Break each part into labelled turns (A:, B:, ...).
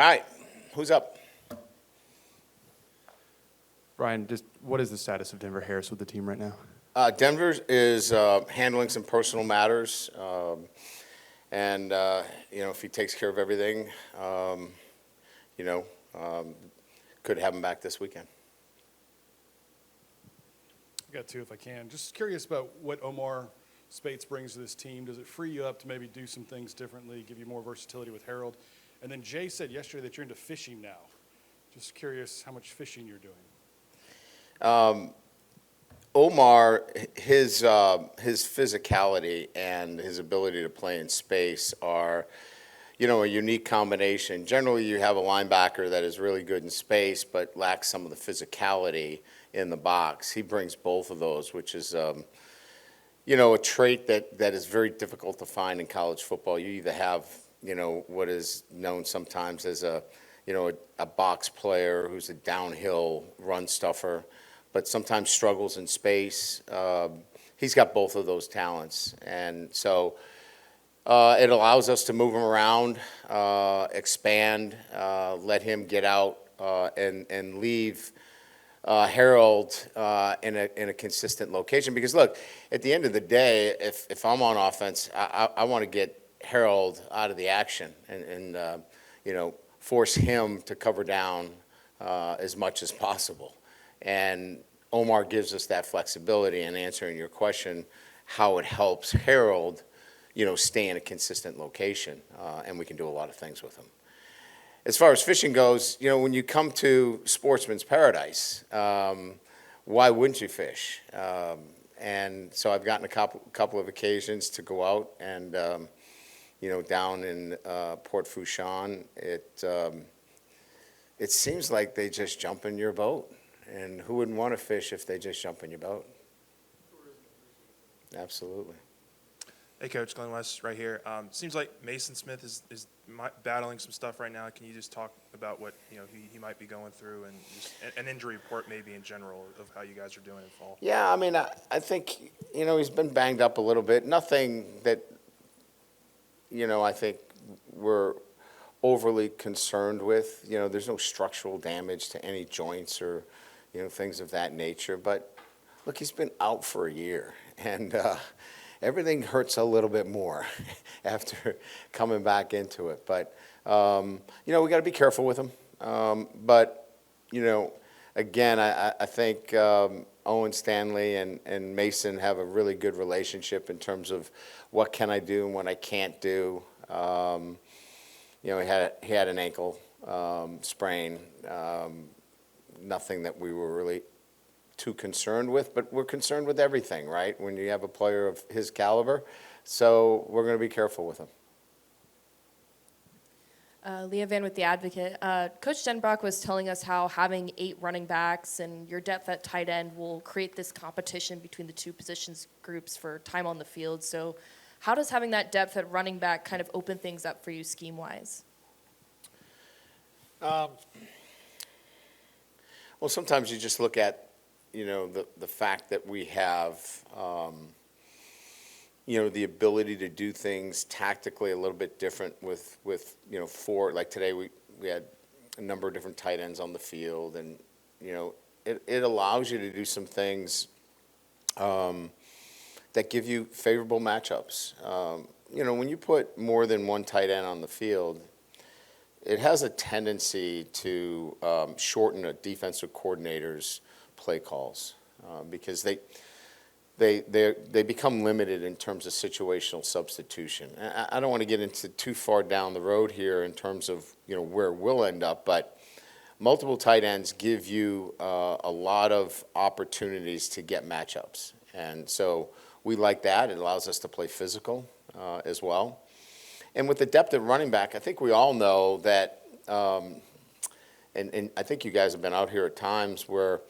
A: All right, who's up?
B: Brian, just what is the status of Denver Harris with the team right now?
A: Denver is handling some personal matters, and if he takes care of everything, you know, could have him back this weekend.
C: I got two if I can. Just curious about what Omar Spates brings to this team. Does it free you up to maybe do some things differently, give you more versatility with Harold? And then Jay said yesterday that you're into fishing now. Just curious how much fishing you're doing.
A: Omar, his physicality and his ability to play in space are, a unique combination. Generally, you have a linebacker that is really good in space but lacks some of the physicality in the box. He brings both of those, which is, a trait that is very difficult to find in college football. You either have, what is known sometimes as a box player who's a downhill run stuffer, but sometimes struggles in space. He's got both of those talents, and so it allows us to move him around, expand, let him get out, and leave Harold in a consistent location. Because look, at the end of the day, if I'm on offense, I want to get Harold out of the action and force him to cover down as much as possible. And Omar gives us that flexibility in answering your question, how it helps Harold, stay in a consistent location, and we can do a lot of things with him. As far as fishing goes, when you come to sportsman's paradise, why wouldn't you fish? And so I've gotten a couple of occasions to go out and, down in Port Fourchon, it seems like they just jump in your boat. And who wouldn't want to fish if they just jump in your boat? Absolutely.
D: Hey, Coach, Glenn West right here. Seems like Maason Smith is battling some stuff right now. Can you just talk about what he might be going through and just an injury report maybe in general of how you guys are doing in fall?
A: Yeah, I mean, I think, he's been banged up a little bit. Nothing that, I think we're overly concerned with. There's no structural damage to any joints or, things of that nature. But, look, he's been out for a year, and everything hurts a little bit more after coming back into it. But, we got to be careful with him. But, again, I think Owen Stanley and Maason have a really good relationship in terms of what can I do and what I can't do. He had an ankle sprain. Nothing that we were really too concerned with, but we're concerned with everything, right, when you have a player of his caliber. So we're going to be careful with him.
E: Leah Van with The Advocate. Coach Denbrock was telling us how having 8 running backs and your depth at tight end will create this competition between the two positions groups for time on the field. So how does having that depth at running back kind of open things up for you scheme-wise?
A: Well, sometimes you just look at, the fact that we have, the ability to do things tactically a little bit different with 4. Like today, we had a number of different tight ends on the field, and, it allows you to do some things that give you favorable matchups. When you put more than one tight end on the field, it has a tendency to shorten a defensive coordinator's play calls because they become limited in terms of situational substitution. I don't want to get into too far down the road here in terms of where we'll end up, but multiple tight ends give you a lot of opportunities to get matchups, and so we like that. It allows us to play physical as well. And with the depth of running back, I think we all know that, and I think you guys have been out here at times where,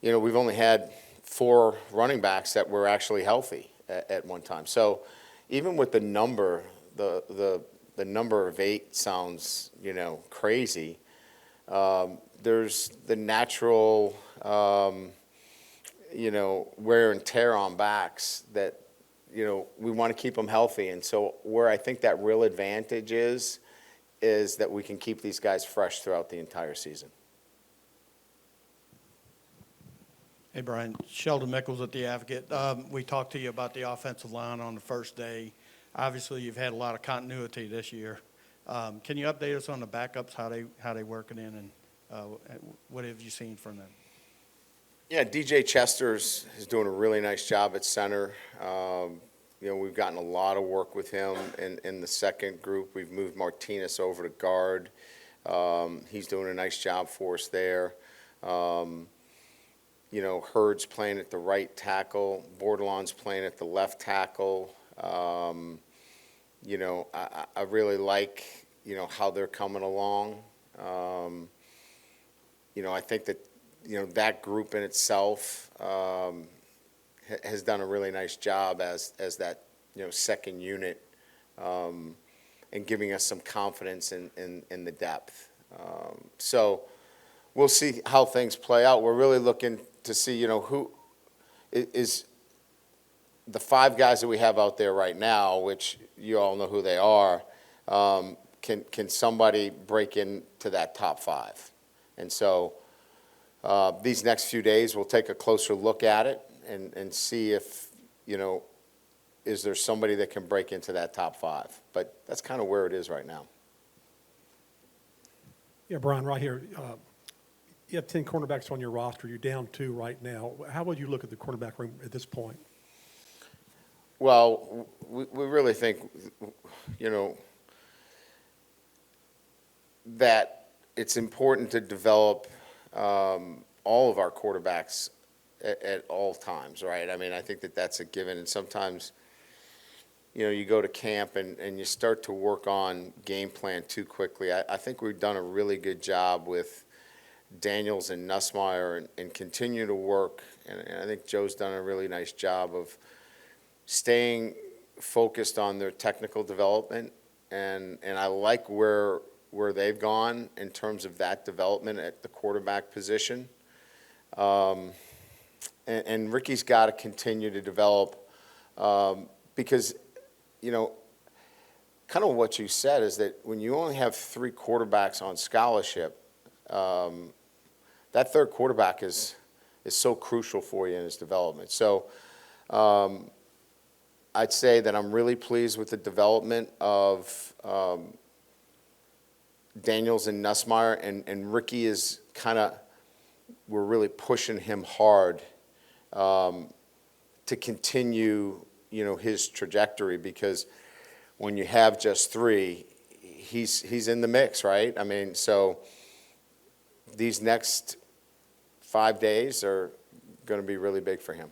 A: we've only had 4 running backs that were actually healthy at one time. So even with the number, the number of 8 sounds, crazy. There's the natural, wear and tear on backs that, we want to keep them healthy. And so where I think that real advantage is is that we can keep these guys fresh throughout the entire season.
F: Hey, Brian. Sheldon Mickles at The Advocate. We talked to you about the offensive line on the first day. Obviously, you've had a lot of continuity this year. Can you update us on the backups, how they working in, and what have you seen from them?
A: Yeah, DJ Chester's is doing a really nice job at center. We've gotten a lot of work with him in the second group. We've moved Martinez over to guard. He's doing a nice job for us there. Hurd's playing at the right tackle. Bordelon's playing at the left tackle. I really like, how they're coming along. I think that, that group in itself has done a really nice job as that, second unit and giving us some confidence in the depth. So we'll see how things play out. We're really looking to see, who is the 5 guys that we have out there right now, which you all know who they are. Can somebody break into that top 5? And so these next few days, we'll take a closer look at it and see if, is there somebody that can break into that top 5? But that's kind of where it is right now.
G: Yeah, Brian, right here. You have 10 cornerbacks on your roster. You're down 2 right now. How would you look at the cornerback room at this point?
A: Well, we really think, that it's important to develop all of our quarterbacks at all times, right? I mean, I think that that's a given. And sometimes, you go to camp and you start to work on game plan too quickly. I think we've done a really good job with Daniels and Nussmeier and continue to work. And I think Joe's done a really nice job of staying focused on their technical development. And I like where they've gone in terms of that development at the quarterback position. And Ricky's got to continue to develop because, kind of what you said is that when you only have 3 quarterbacks on scholarship, that third quarterback is so crucial for you in his development. So I'd say that I'm really pleased with the development of Daniels and Nussmeier, and Ricky is we're really pushing him hard to continue, his trajectory, because when you have just 3, he's in the mix, right? I mean, so these next 5 days are going to be really big for him.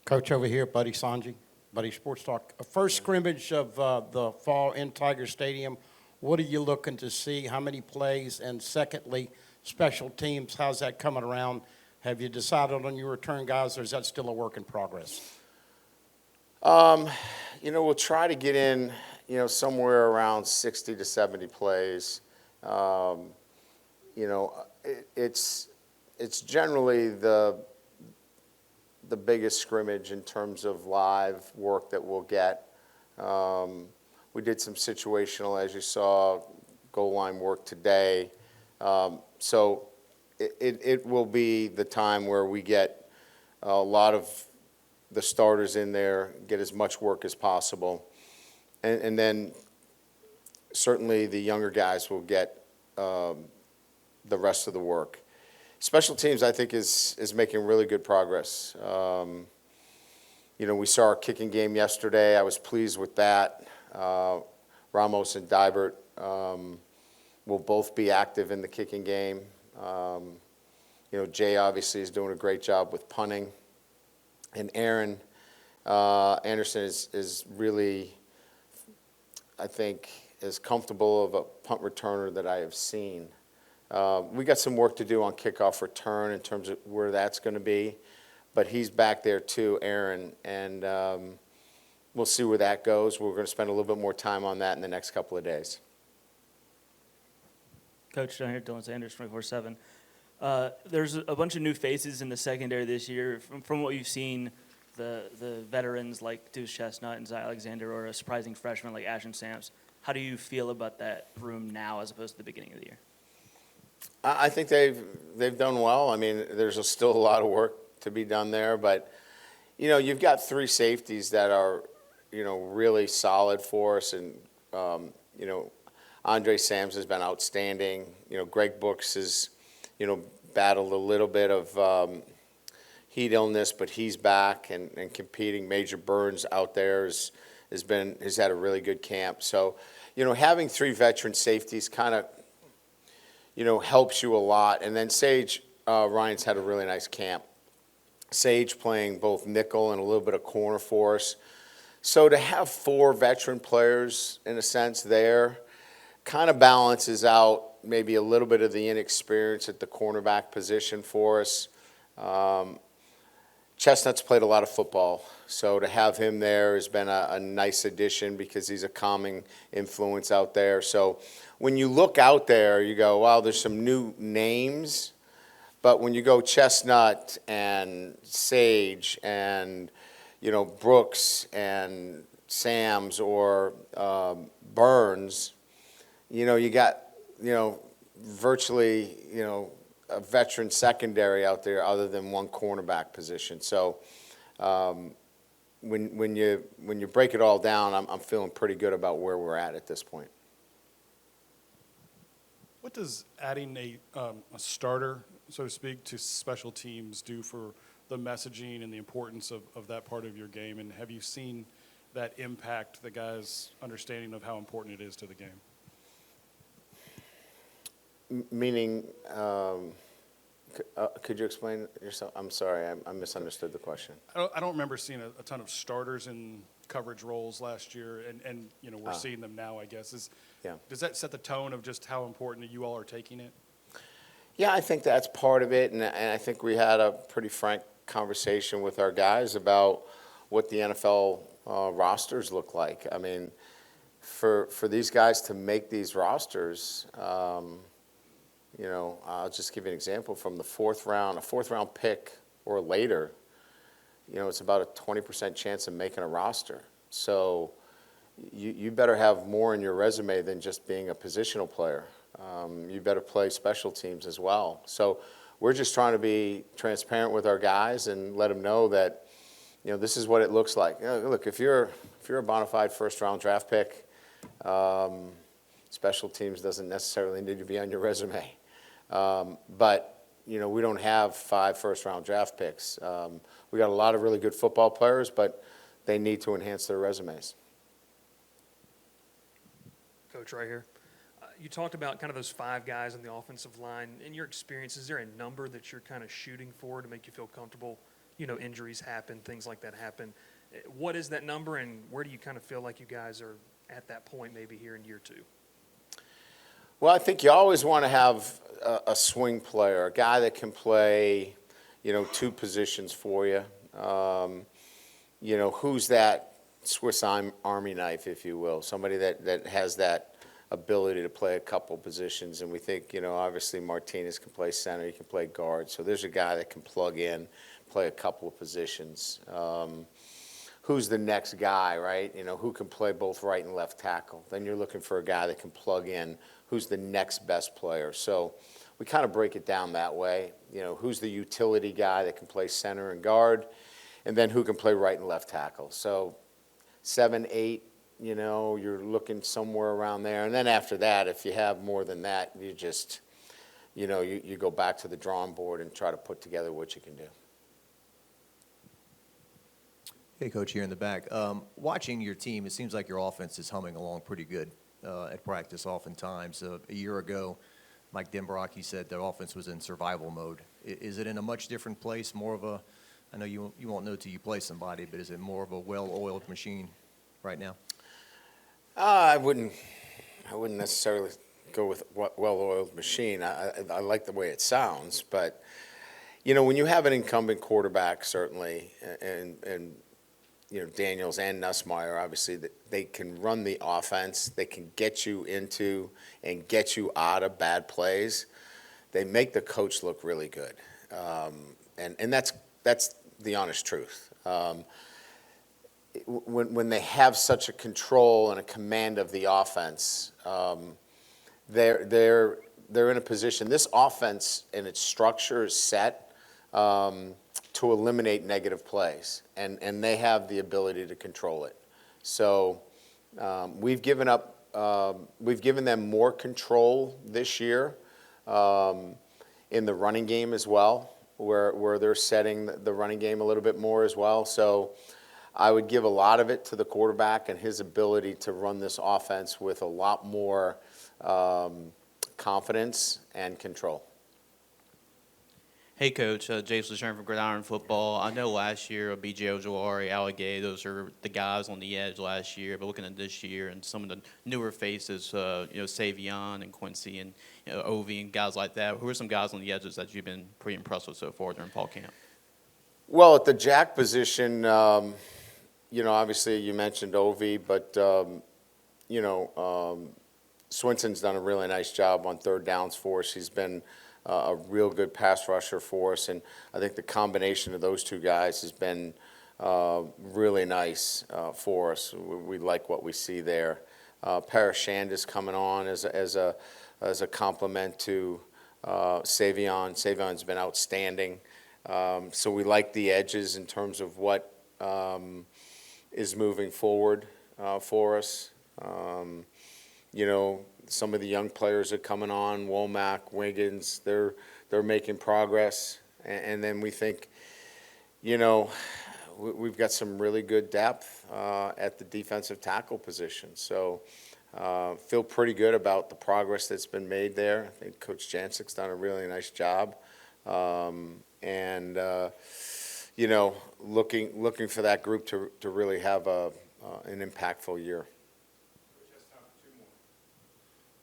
H: Coach over here, Buddy Sanji, Buddy Sports Talk. First scrimmage of the fall in Tiger Stadium. What are you looking to see? How many plays? And secondly, special teams, how's that coming around? Have you decided on your return guys, or is that still a work in progress?
A: We'll try to get in, somewhere around 60 to 70 plays. It's generally the biggest scrimmage in terms of live work that we'll get. We did some situational, as you saw, goal line work today. So it will be the time where we get a lot of the starters in there, get as much work as possible. And then certainly the younger guys will get the rest of the work. Special teams, I think, is making really good progress. We saw our kicking game yesterday. I was pleased with that. Ramos and Dibert will both be active in the kicking game. Jay obviously is doing a great job with punting. And Aaron Anderson is really, I think, as comfortable of a punt returner that I have seen. We got some work to do on kickoff return in terms of where that's going to be. But he's back there too, Aaron, and we'll see where that goes. We're going to spend a little bit more time on that in the next couple of days.
I: Coach, down here, Dylan Sanders, 24/7. There's a bunch of new faces in the secondary this year. From what you've seen, the veterans like Deuce Chestnut and Zy Alexander, or a surprising freshman like Ashton Samps. How do you feel about that room now as opposed to the beginning of the year?
A: I think they've done well. I mean, there's still a lot of work to be done there, but you've got three safeties that are really solid for us, and Andre Sams has been outstanding. Greg Brooks has battled a little bit of heat illness, but he's back and competing. Major Burns out there has had a really good camp. So having three veteran safeties kind of helps you a lot. And then Sage Ryan's had a really nice camp. Sage playing both nickel and a little bit of corner for us. So to have four veteran players, in a sense, there kind of balances out maybe a little bit of the inexperience at the cornerback position for us. Chestnut's played a lot of football, so to have him there has been a nice addition because he's a calming influence out there. So when you look out there, you go, wow, there's some new names. But when you go Chestnut and Sage and, Brooks and Sams or Burns, you got, virtually, a veteran secondary out there other than one cornerback position. So when you break it all down, I'm feeling pretty good about where we're at this point.
C: What does adding a starter, so to speak, to special teams do for the messaging and the importance of that part of your game? And have you seen that impact the guys' understanding of how important it is to the game?
A: Meaning, could you explain yourself? I'm sorry, I misunderstood the question.
C: I don't remember seeing a ton of starters in coverage roles last year, and we're seeing them now, I guess.
A: Yeah.
C: Does that set the tone of just how important you all are taking it?
A: Yeah, I think that's part of it, and I think we had a pretty frank conversation with our guys about what the NFL rosters look like. I mean, for these guys to make these rosters, I'll just give you an example. From the fourth round pick or later, it's about a 20% chance of making a roster. So you better have more in your resume than just being a positional player. You better play special teams as well. So we're just trying to be transparent with our guys and let them know that, this is what it looks like. Look, if you're a bona fide first-round draft pick, special teams doesn't necessarily need to be on your resume. But, we don't have 5 first-round draft picks. We got a lot of really good football players, but they need to enhance their resumes.
J: Coach, right here. You talked about kind of those 5 guys on the offensive line. In your experience, is there a number that you're kind of shooting for to make you feel comfortable? Injuries happen, things like that happen. What is that number, and where do you kind of feel like you guys are at that point maybe here in year 2?
A: Well, I think you always want to have a swing player, a guy that can play, 2 positions for you. Who's that Swiss Army knife, if you will, somebody that has that ability to play a couple positions. And we think, obviously Martinez can play center, he can play guard. So there's a guy that can plug in, play a couple of positions. Who's the next guy, right? Who can play both right and left tackle? Then you're looking for a guy that can plug in. Who's the next best player? So we kind of break it down that way. Who's the utility guy that can play center and guard? And then who can play right and left tackle? So 7, 8, you're looking somewhere around there. And then after that, if you have more than that, you just, you go back to the drawing board and try to put together what you can do.
K: Hey, Coach, here in the back. Watching your team, it seems like your offense is humming along pretty good at practice oftentimes. A year ago, Mike Denbrock, he said the offense was in survival mode. Is it in a much different place, more of a, I know you won't know till you play somebody, but is it more of a well-oiled machine right now?
A: I wouldn't necessarily go with well-oiled machine. I like the way it sounds, but when you have an incumbent quarterback, certainly, and Daniels and Nussmeier, obviously, they can run the offense. They can get you into and get you out of bad plays. They make the coach look really good, and that's the honest truth. when they have such a control and a command of the offense, they're in a position. This offense and its structure is set to eliminate negative plays, and they have the ability to control it. So we've given them more control this year in the running game as well, where they're setting the running game a little bit more as well. So I would give a lot of it to the quarterback and his ability to run this offense with a lot more confidence and control.
L: Hey, Coach. Jason Sherman from Gridiron Football. I know last year, B.J. Ojolari, Alligay, those are the guys on the edge last year. But looking at this year and some of the newer faces, Savion and Quincy and Ovi and guys like that, who are some guys on the edges that you've been pretty impressed with so far during fall camp?
A: Well, at the jack position, obviously you mentioned Ovi, but, Swinson's done a really nice job on third downs for us. He's been a real good pass rusher for us, and I think the combination of those two guys has been really nice for us. We like what we see there. Parashand is coming on as a complement to Savion. Savion's been outstanding. So we like the edges in terms of what is moving forward for us. Some of the young players are coming on, Womack, Wiggins, they're making progress. And then we think, we've got some really good depth at the defensive tackle position. So feel pretty good about the progress that's been made there. I think Coach Jancik's done a really nice job. Looking for that group to really have an impactful year.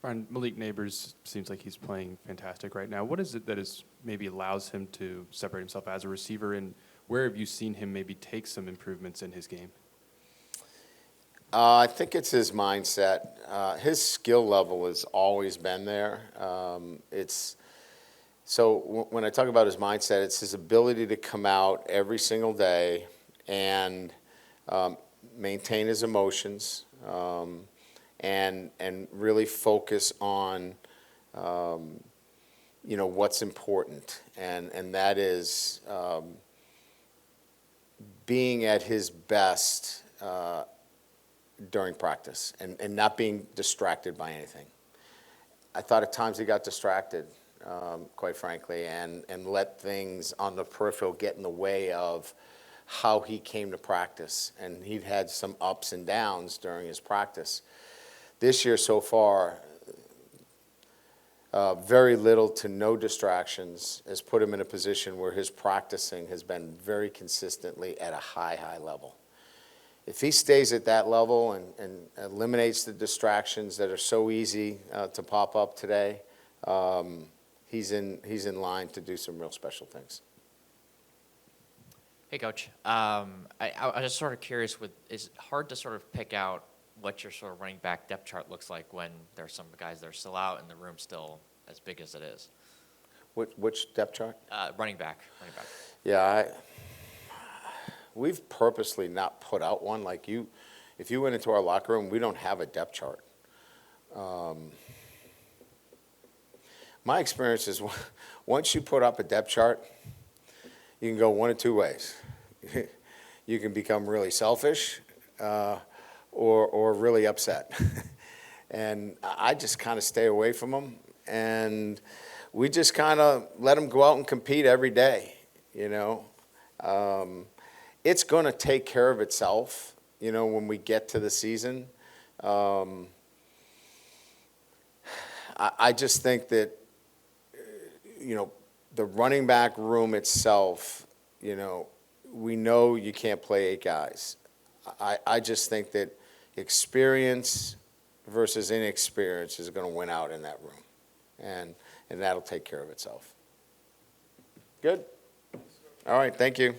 B: Brian, Malik Nabers seems like he's playing fantastic right now. What is it that maybe allows him to separate himself as a receiver, and where have you seen him maybe take some improvements in his game?
A: I think it's his mindset. His skill level has always been there. So when I talk about his mindset, it's his ability to come out every single day and maintain his emotions and really focus on what's important, and that is being at his best during practice and not being distracted by anything. I thought at times he got distracted, quite frankly, and let things on the peripheral get in the way of how he came to practice. And he'd had some ups and downs during his practice. This year so far, very little to no distractions has put him in a position where his practicing has been very consistently at a high level. If he stays at that level and eliminates the distractions that are so easy to pop up today, he's in line to do some real special things.
M: Hey, Coach. I was just sort of curious, is it hard to sort of pick out what your sort of running back depth chart looks like when there's some guys that are still out and the room's still as big as it is?
A: Which depth chart?
M: Running back.
A: Yeah, we've purposely not put out one. Like if you went into our locker room, we don't have a depth chart. My experience is once you put up a depth chart, you can go one of two ways. You can become really selfish or really upset. And I just kind of stay away from them. And we just kind of let them go out and compete every day, It's going to take care of itself, when we get to the season. I just think that, the running back room itself, we know you can't play 8 guys. I just think that experience versus inexperience is going to win out in that room. And that'll take care of itself. Good? All right, thank you.